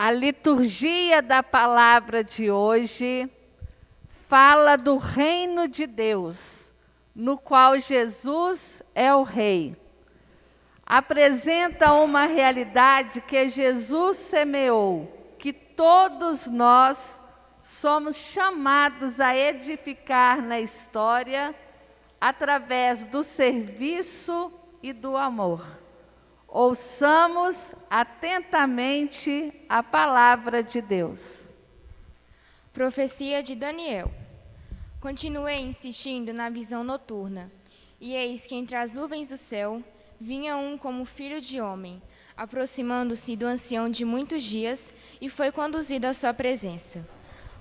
A liturgia da palavra de hoje fala do reino de Deus, no qual Jesus é o Rei. Apresenta uma realidade que Jesus semeou, que todos nós somos chamados a edificar na história através do serviço e do amor. Ouçamos atentamente a palavra de Deus. Profecia de Daniel. Continuei insistindo na visão noturna, e eis que entre as nuvens do céu vinha um como filho de homem, aproximando-se do ancião de muitos dias, e foi conduzido à sua presença.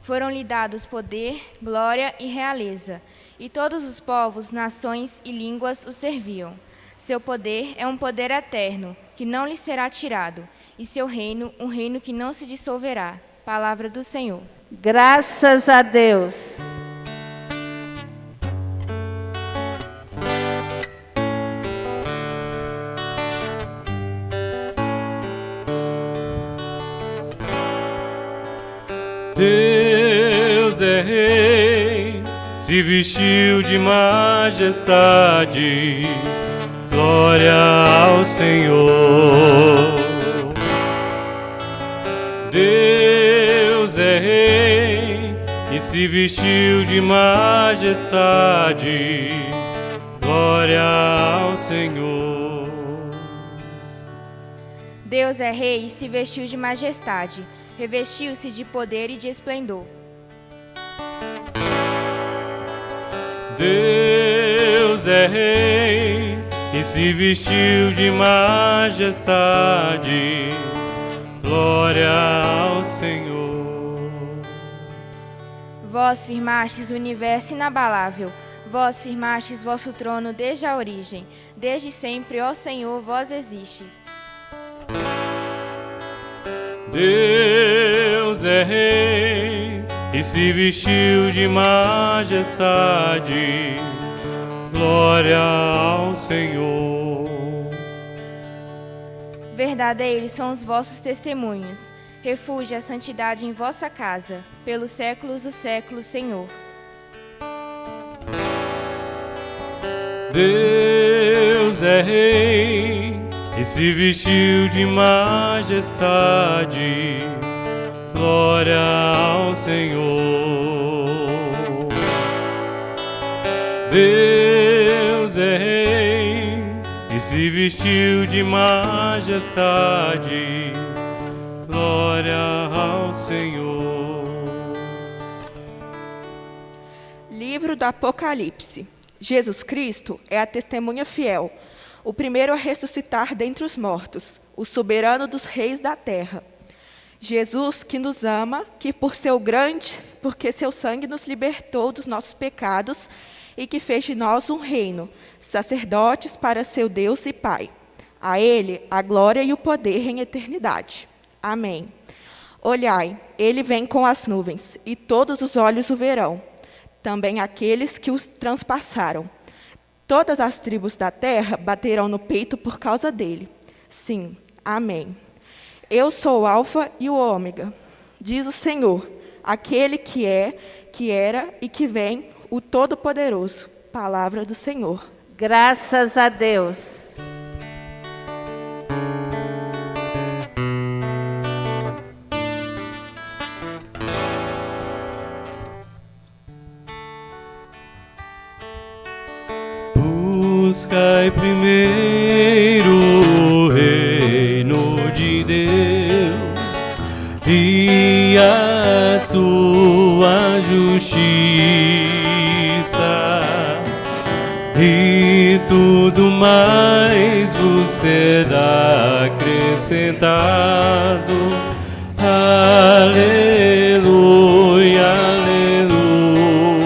Foram-lhe dados poder, glória e realeza, e todos os povos, nações e línguas o serviam. Seu poder é um poder eterno, que não lhe será tirado, e seu reino, um reino que não se dissolverá. Palavra do Senhor. Graças a Deus. Deus é rei, se vestiu de majestade, glória ao Senhor. Deus é rei, e se vestiu de majestade, glória ao Senhor. Deus é rei e se vestiu de majestade, revestiu-se de poder e de esplendor. Deus é rei, e se vestiu de majestade, glória ao Senhor. Vós firmastes o universo inabalável, vós firmastes vosso trono desde a origem, desde sempre, ó Senhor, vós existes. Deus é rei, e se vestiu de majestade, glória ao Senhor. Verdadeiros são os vossos testemunhos, refúgio a santidade em vossa casa, pelos séculos dos séculos, Senhor. Deus é rei, e se vestiu de majestade, glória ao Senhor. Deus é rei, e se vestiu de majestade, glória ao Senhor. Livro do Apocalipse. Jesus Cristo é a testemunha fiel, o primeiro a ressuscitar dentre os mortos, o soberano dos reis da terra. Jesus que nos ama, que porque seu sangue nos libertou dos nossos pecados e que fez de nós um reino, sacerdotes para seu Deus e Pai. A Ele a glória e o poder em eternidade. Amém. Olhai, Ele vem com as nuvens, e todos os olhos o verão, também aqueles que os transpassaram. Todas as tribos da terra baterão no peito por causa dele. Sim, amém. Eu sou o Alfa e o Ômega, diz o Senhor, aquele que é, que era e que vem, o Todo-Poderoso. Palavra do Senhor. Graças a Deus. Buscai primeiro o reino de Deus e a sua justiça, e tudo mais vos será acrescentado. Aleluia, aleluia.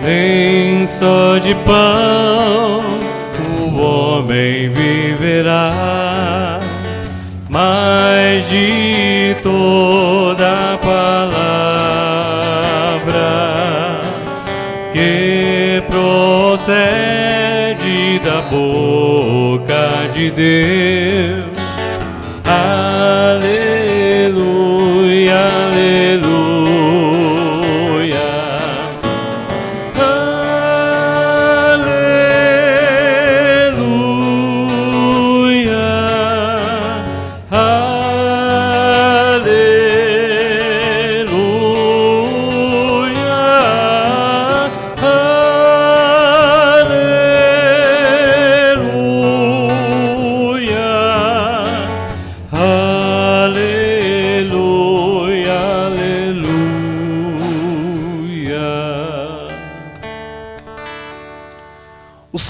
Nem só de pão o homem viverá, mas de toda palavra que procede da boca de Deus.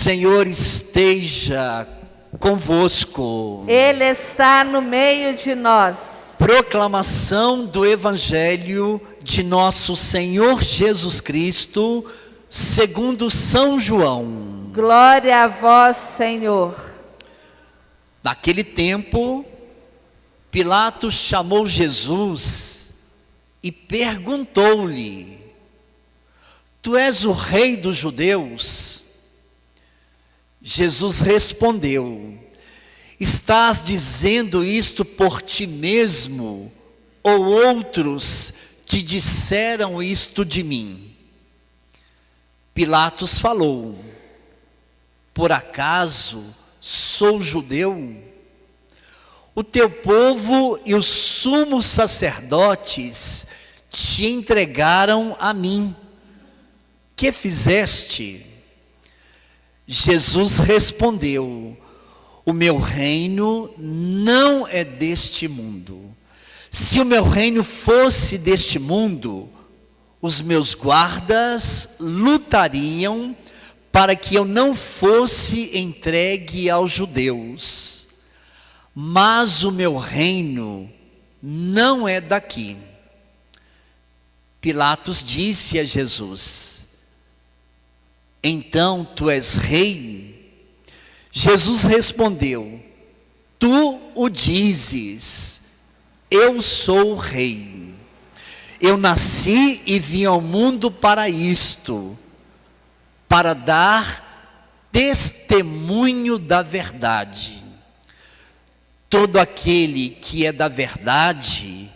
Senhor esteja convosco. Ele está no meio de nós. Proclamação do Evangelho de nosso Senhor Jesus Cristo, segundo São João. Glória a vós, Senhor. Naquele tempo, Pilatos chamou Jesus e perguntou-lhe: Tu és o rei dos judeus? Jesus respondeu: Estás dizendo isto por ti mesmo, ou outros te disseram isto de mim? Pilatos falou: Por acaso sou judeu? O teu povo e os sumos sacerdotes te entregaram a mim. Que fizeste? Jesus respondeu: O meu reino não é deste mundo. Se o meu reino fosse deste mundo, os meus guardas lutariam para que eu não fosse entregue aos judeus. Mas o meu reino não é daqui. Pilatos disse a Jesus: Então tu és rei? Jesus respondeu: Tu o dizes, eu sou o rei. Eu nasci e vim ao mundo para isto, para dar testemunho da verdade. Todo aquele que é da verdade,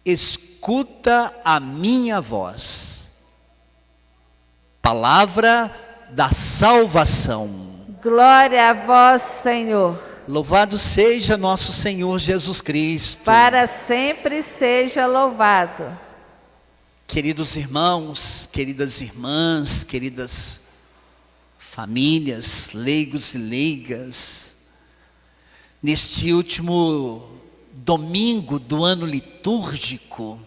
escuta a minha voz. Palavra da salvação. Glória a vós, Senhor. Louvado seja nosso Senhor Jesus Cristo. Para sempre seja louvado. Queridos irmãos, queridas irmãs, queridas famílias, leigos e leigas, neste último domingo do ano litúrgico,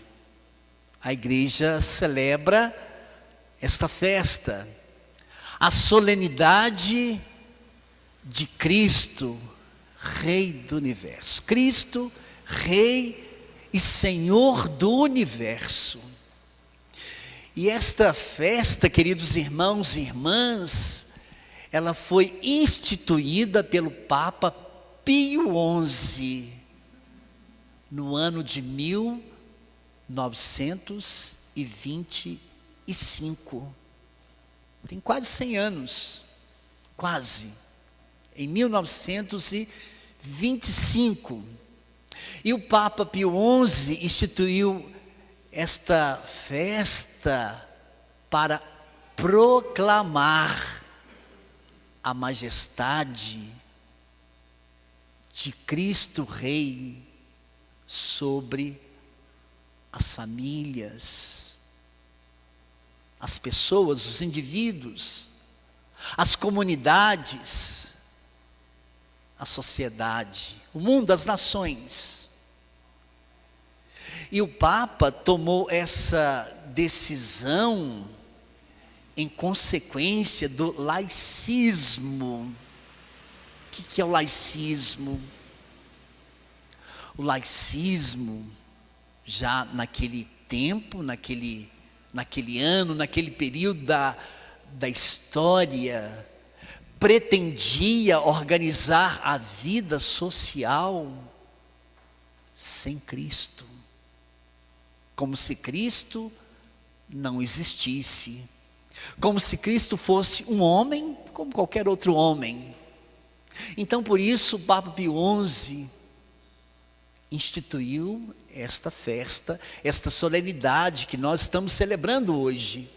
a igreja celebra esta festa, a solenidade de Cristo, Rei do Universo. Cristo, Rei e Senhor do Universo. E esta festa, queridos irmãos e irmãs, ela foi instituída pelo Papa Pio XI, no ano de 1925. Tem quase 100 anos, quase. Em 1925. E o Papa Pio XI instituiu esta festa para proclamar a majestade de Cristo Rei sobre as famílias, as pessoas, os indivíduos, as comunidades, a sociedade, o mundo, as nações. E o Papa tomou essa decisão em consequência do laicismo. O que é o laicismo? O laicismo, já naquele tempo, naquele ano, naquele período da história, pretendia organizar a vida social sem Cristo, como se Cristo não existisse, como se Cristo fosse um homem como qualquer outro homem. Então, por isso, o Papa Pio XI instituiu esta festa, esta solenidade que nós estamos celebrando hoje.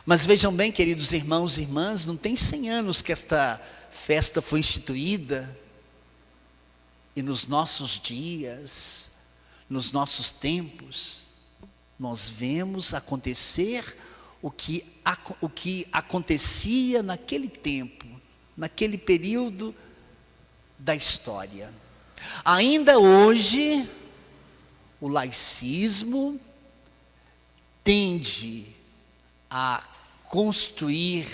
Mas vejam bem, queridos irmãos e irmãs, não tem 100 anos que esta festa foi instituída. E nos nossos dias, nos nossos tempos, nós vemos acontecer o que acontecia naquele tempo, naquele período da história. Ainda hoje, o laicismo tende a construir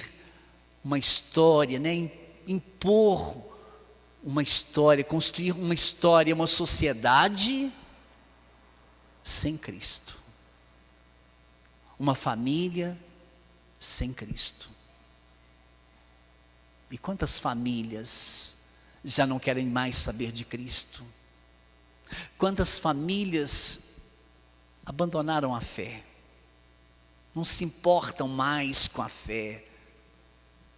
uma história, né? Impor uma história, construir uma história, uma sociedade sem Cristo. Uma família sem Cristo. E quantas famílias já não querem mais saber de Cristo? Quantas famílias abandonaram a fé? Não se importam mais com a fé,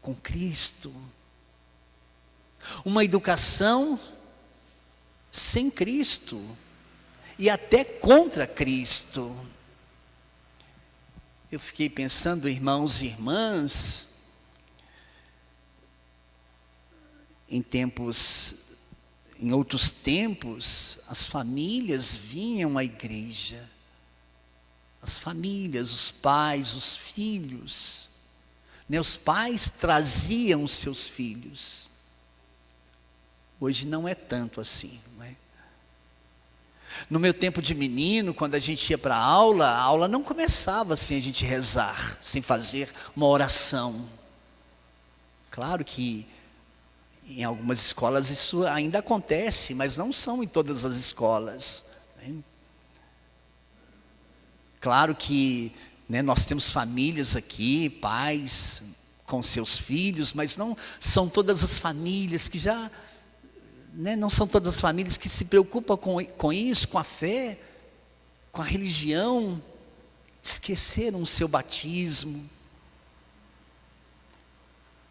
com Cristo. Uma educação sem Cristo e até contra Cristo. Eu fiquei pensando, irmãos e irmãs, em outros tempos, as famílias vinham à igreja. As famílias, os pais, os filhos, né? Os pais traziam os seus filhos. Hoje não é tanto assim, não é? No meu tempo de menino, quando a gente ia para a aula não começava sem a gente rezar, sem fazer uma oração. Claro que em algumas escolas isso ainda acontece, mas não são em todas as escolas, né? Claro que, né, nós temos famílias aqui, pais com seus filhos, mas não são todas as famílias que já, né, não são todas as famílias que se preocupam com isso, com a fé, com a religião. Esqueceram o seu batismo,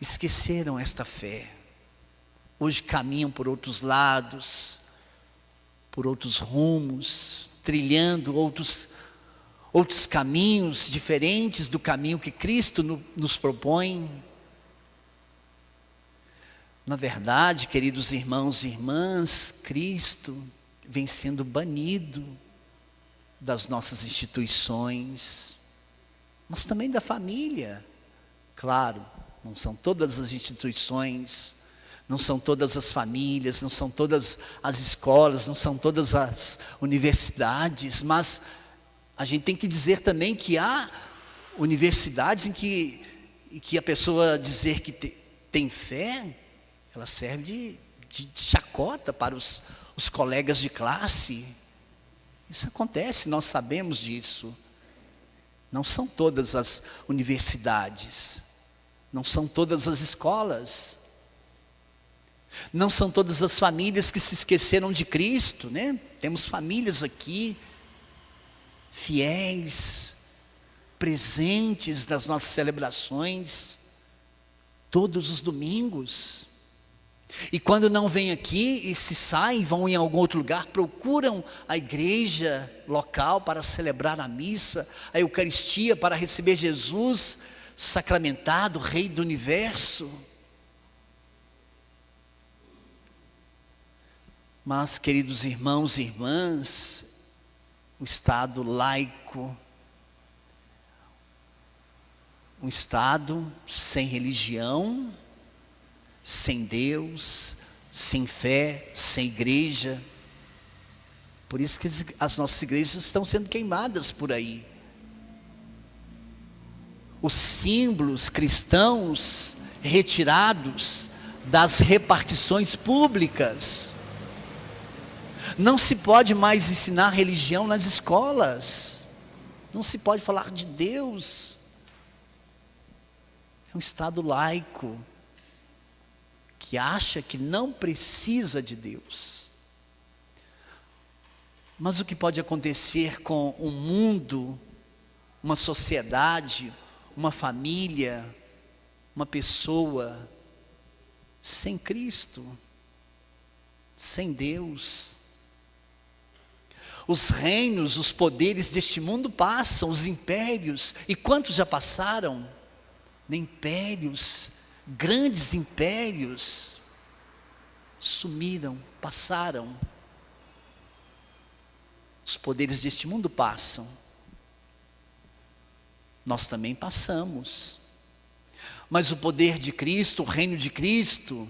esqueceram esta fé. Hoje caminham por outros lados, por outros rumos, trilhando outros caminhos diferentes do caminho que Cristo nos propõe. Na verdade, queridos irmãos e irmãs, Cristo vem sendo banido das nossas instituições, mas também da família. Claro, não são todas as instituições, não são todas as famílias, não são todas as escolas, não são todas as universidades, mas a gente tem que dizer também que há universidades em que a pessoa dizer que tem fé, ela serve de chacota para os colegas de classe. Isso acontece, nós sabemos disso. Não são todas as universidades, não são todas as escolas, não são todas as famílias que se esqueceram de Cristo, né? Temos famílias aqui, fiéis, presentes nas nossas celebrações, todos os domingos. E quando não vêm aqui e se saem, vão em algum outro lugar, procuram a igreja local para celebrar a missa, a Eucaristia, para receber Jesus sacramentado, Rei do Universo. Mas, queridos irmãos e irmãs, o Estado laico, um Estado sem religião, sem Deus, sem fé, sem igreja. Por isso que as nossas igrejas estão sendo queimadas por aí. Os símbolos cristãos retirados das repartições públicas. Não se pode mais ensinar religião nas escolas. Não se pode falar de Deus. É um Estado laico que acha que não precisa de Deus. Mas o que pode acontecer com um mundo, uma sociedade, uma família, uma pessoa sem Cristo, sem Deus? Os reinos, os poderes deste mundo passam, os impérios, e quantos já passaram? Impérios, grandes impérios, sumiram, passaram. Os poderes deste mundo passam. Nós também passamos. Mas o poder de Cristo, o reino de Cristo,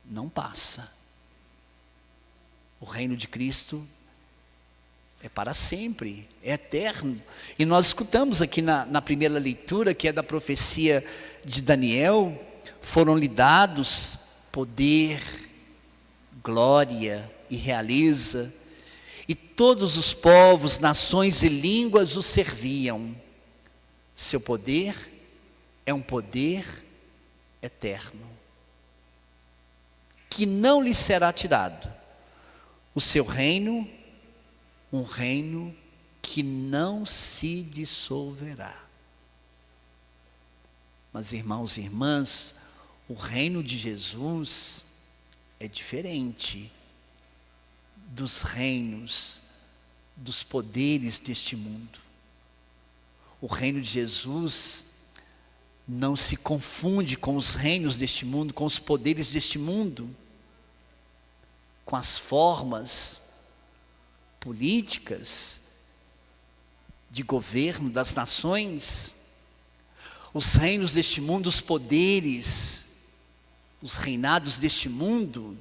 não passa. O reino de Cristo é para sempre, é eterno. E nós escutamos aqui na primeira leitura, que é da profecia de Daniel, foram lhe dados poder, glória e realeza, e todos os povos, nações e línguas o serviam. Seu poder é um poder eterno, que não lhe será tirado. O seu reino, um reino que não se dissolverá. Mas, irmãos e irmãs, o reino de Jesus é diferente dos reinos, dos poderes deste mundo. O reino de Jesus não se confunde com os reinos deste mundo, com os poderes deste mundo, com as formas políticas de governo das nações. Os reinos deste mundo, os poderes, os reinados deste mundo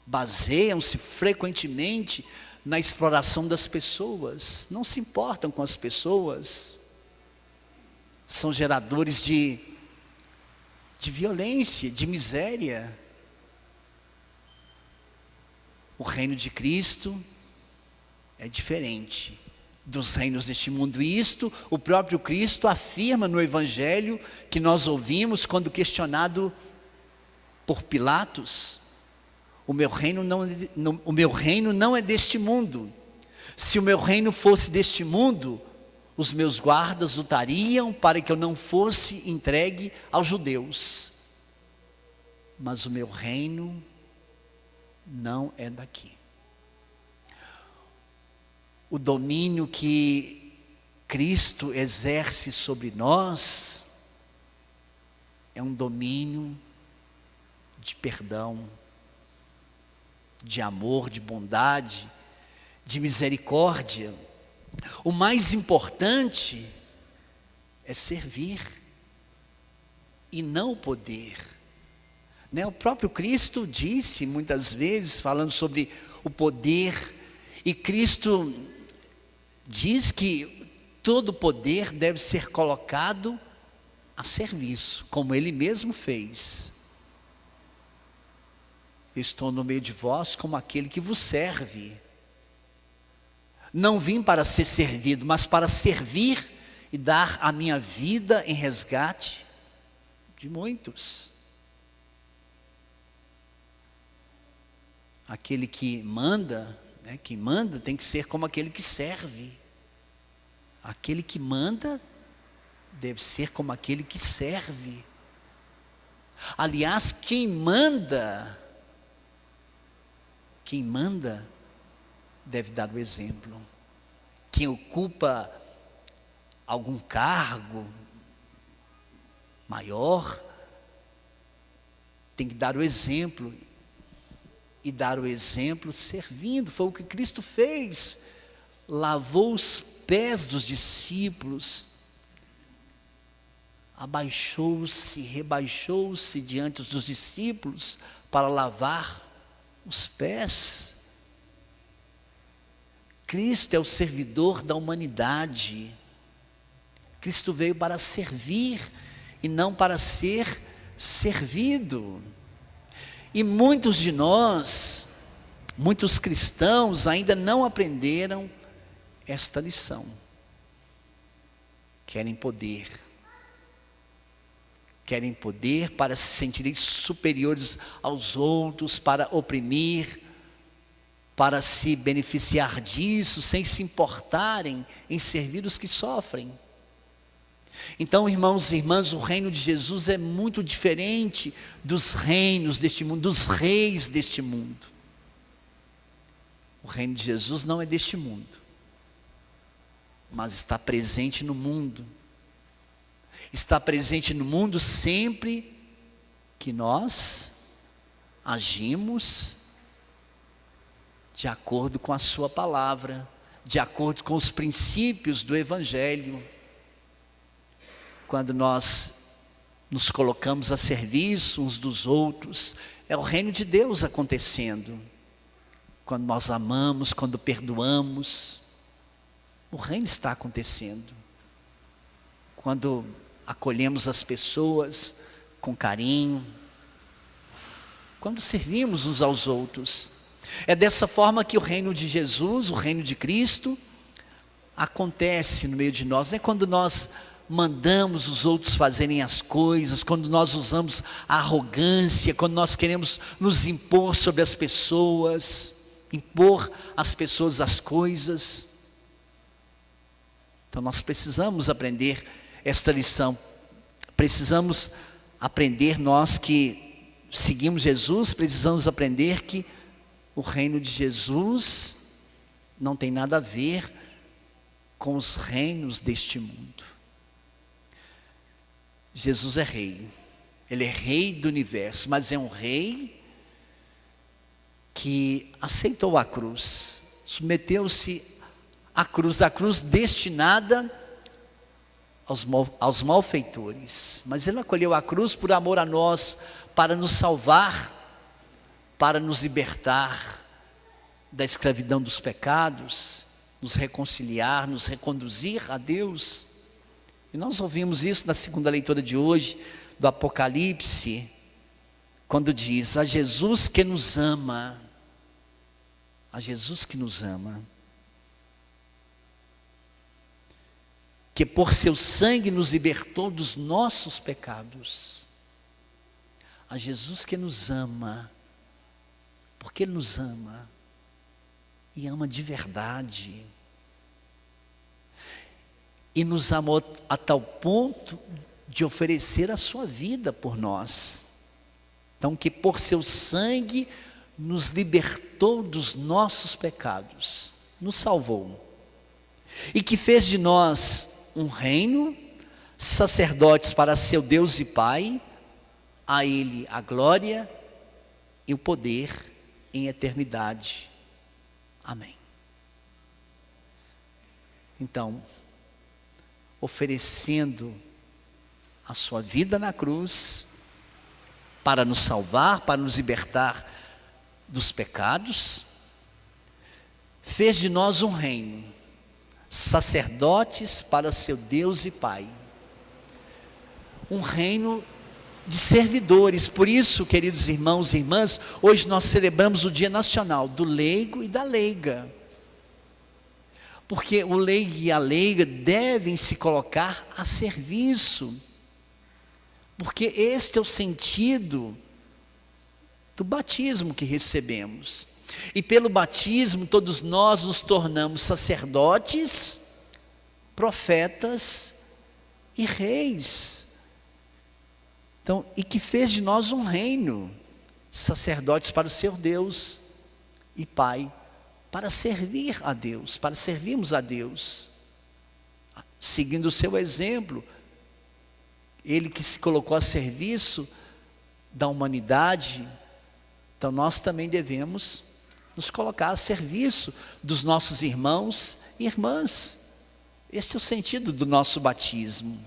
baseiam-se frequentemente na exploração das pessoas, não se importam com as pessoas, são geradores de violência, de miséria. O reino de Cristo é diferente dos reinos deste mundo. E isto o próprio Cristo afirma no Evangelho que nós ouvimos quando questionado por Pilatos: o meu reino não é deste mundo. Se o meu reino fosse deste mundo, os meus guardas lutariam para que eu não fosse entregue aos judeus. Mas o meu reino não é daqui. O domínio que Cristo exerce sobre nós é um domínio de perdão, de amor, de bondade, de misericórdia. O mais importante é servir e não o poder. O próprio Cristo disse muitas vezes, falando sobre o poder, e Cristo diz que todo poder deve ser colocado a serviço, como Ele mesmo fez. Eu estou no meio de vós como aquele que vos serve. Não vim para ser servido, mas para servir e dar a minha vida em resgate de muitos. Aquele que manda, quem manda tem que ser como aquele que serve. Aquele que manda deve ser como aquele que serve. Aliás, quem manda deve dar o exemplo. Quem ocupa algum cargo maior tem que dar o exemplo, e dar o exemplo servindo. Foi o que Cristo fez. Lavou os pés dos discípulos, abaixou-se, rebaixou-se diante dos discípulos para lavar os pés. Cristo é o servidor da humanidade. Cristo veio para servir e não para ser servido. E muitos de nós, muitos cristãos ainda não aprenderam esta lição. Querem poder para se sentirem superiores aos outros, para oprimir, para se beneficiar disso, sem se importarem em servir os que sofrem. Então, irmãos e irmãs, o reino de Jesus é muito diferente dos reinos deste mundo, dos reis deste mundo. O reino de Jesus não é deste mundo, mas está presente no mundo. Está presente no mundo sempre que nós agimos de acordo com a sua palavra, de acordo com os princípios do Evangelho. Quando nós nos colocamos a serviço uns dos outros, é o reino de Deus acontecendo. quando nós amamos, quando perdoamos, o reino está acontecendo. Quando acolhemos as pessoas com carinho, quando servimos uns aos outros. É dessa forma que o reino de Jesus, o reino de Cristo, acontece no meio de nós. Não é quando nós mandamos os outros fazerem as coisas, quando nós usamos a arrogância, quando nós queremos nos impor sobre as pessoas, impor às pessoas as coisas. Então nós precisamos aprender esta lição. Precisamos aprender, nós que seguimos Jesus, precisamos aprender que o reino de Jesus não tem nada a ver com os reinos deste mundo. Jesus é rei, ele é rei do universo, mas é um rei que aceitou a cruz, submeteu-se à cruz destinada aos malfeitores, mas ele acolheu a cruz por amor a nós, para nos salvar, para nos libertar da escravidão dos pecados, nos reconciliar, nos reconduzir a Deus. E nós ouvimos isso na segunda leitura de hoje, do Apocalipse, quando diz: a Jesus que nos ama, a Jesus que nos ama, que por seu sangue nos libertou dos nossos pecados. A Jesus que nos ama, porque Ele nos ama, e ama de verdade. E nos amou a tal ponto de oferecer a sua vida por nós. Então, que por seu sangue nos libertou dos nossos pecados, nos salvou. E que fez de nós um reino, sacerdotes para seu Deus e Pai, a Ele a glória e o poder em eternidade. Amém. Então, oferecendo a sua vida na cruz, para nos salvar, para nos libertar dos pecados, fez de nós um reino, sacerdotes para seu Deus e Pai, um reino de servidores. Por isso, queridos irmãos e irmãs, hoje nós celebramos o Dia Nacional do Leigo e da Leiga, porque o leigo e a leiga devem se colocar a serviço, porque este é o sentido do batismo que recebemos. E pelo batismo todos nós nos tornamos sacerdotes, profetas e reis. Então, e que fez de nós um reino, sacerdotes para o seu Deus e Pai, para servir a Deus, para servirmos a Deus, seguindo o seu exemplo. Ele que se colocou a serviço da humanidade, então nós também devemos nos colocar a serviço dos nossos irmãos e irmãs. Este é o sentido do nosso batismo.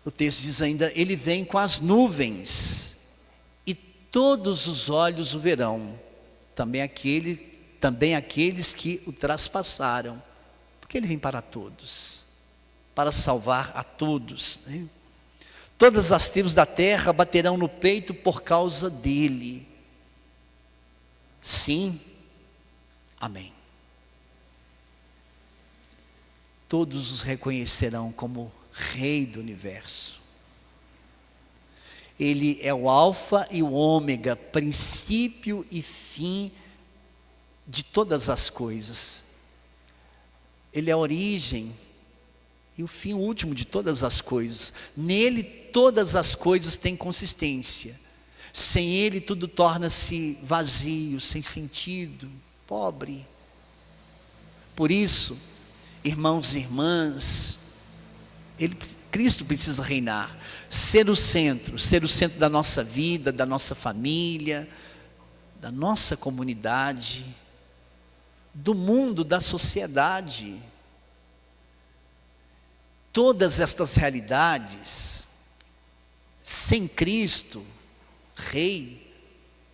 O texto diz ainda: ele vem com as nuvens, e todos os olhos o verão, também aqueles que o traspassaram, porque ele vem para todos, para salvar a todos, né? Todas as tribos da terra baterão no peito por causa dele. Sim, amém. Todos os reconhecerão como Rei do universo. Ele é o alfa e o ômega, princípio e fim de todas as coisas. Ele é a origem e o fim último de todas as coisas. Nele todas as coisas têm consistência. Sem ele tudo torna-se vazio, sem sentido, pobre. Por isso, irmãos e irmãs, Cristo precisa reinar, ser o centro da nossa vida, da nossa família, da nossa comunidade, do mundo, da sociedade. Todas estas realidades, sem Cristo, Rei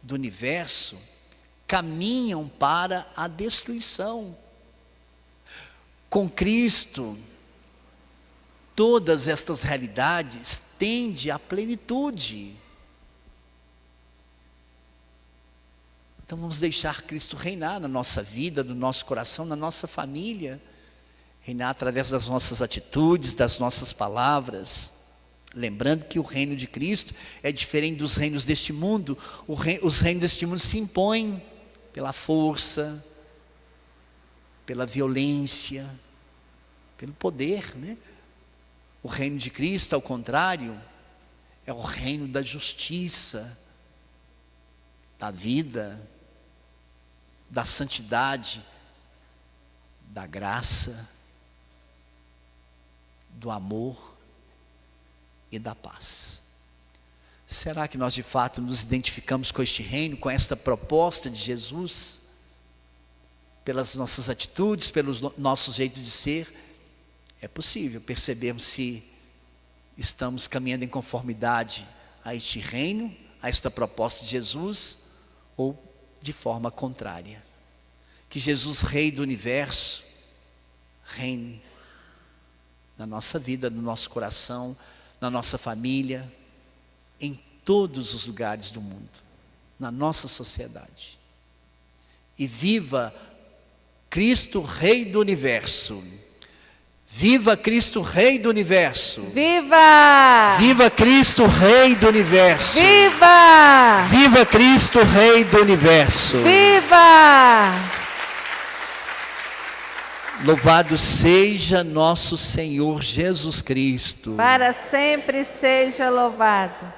do universo caminham para a destruição. Com Cristo, todas estas realidades tendem à plenitude. Então vamos deixar Cristo reinar na nossa vida, no nosso coração, na nossa família. Reinar através das nossas atitudes, das nossas palavras. Lembrando que o reino de Cristo é diferente dos reinos deste mundo. Os reinos deste mundo se impõem pela força, pela violência, pelo poder, né? O reino de Cristo, ao contrário, é o reino da justiça, da vida, da santidade, da graça, do amor e da paz. Será que nós de fato nos identificamos com este reino, com esta proposta de Jesus? Pelas nossas atitudes, pelo nosso jeito de ser? É possível percebermos se estamos caminhando em conformidade a este reino, a esta proposta de Jesus, ou de forma contrária. Que Jesus, Rei do Universo, reine na nossa vida, no nosso coração, na nossa família, em todos os lugares do mundo, na nossa sociedade. E viva Cristo, Rei do Universo. Viva Cristo, Rei do Universo. Viva! Viva Cristo, Rei do Universo. Viva! Viva Cristo, Rei do Universo. Viva! Louvado seja nosso Senhor Jesus Cristo. Para sempre seja louvado.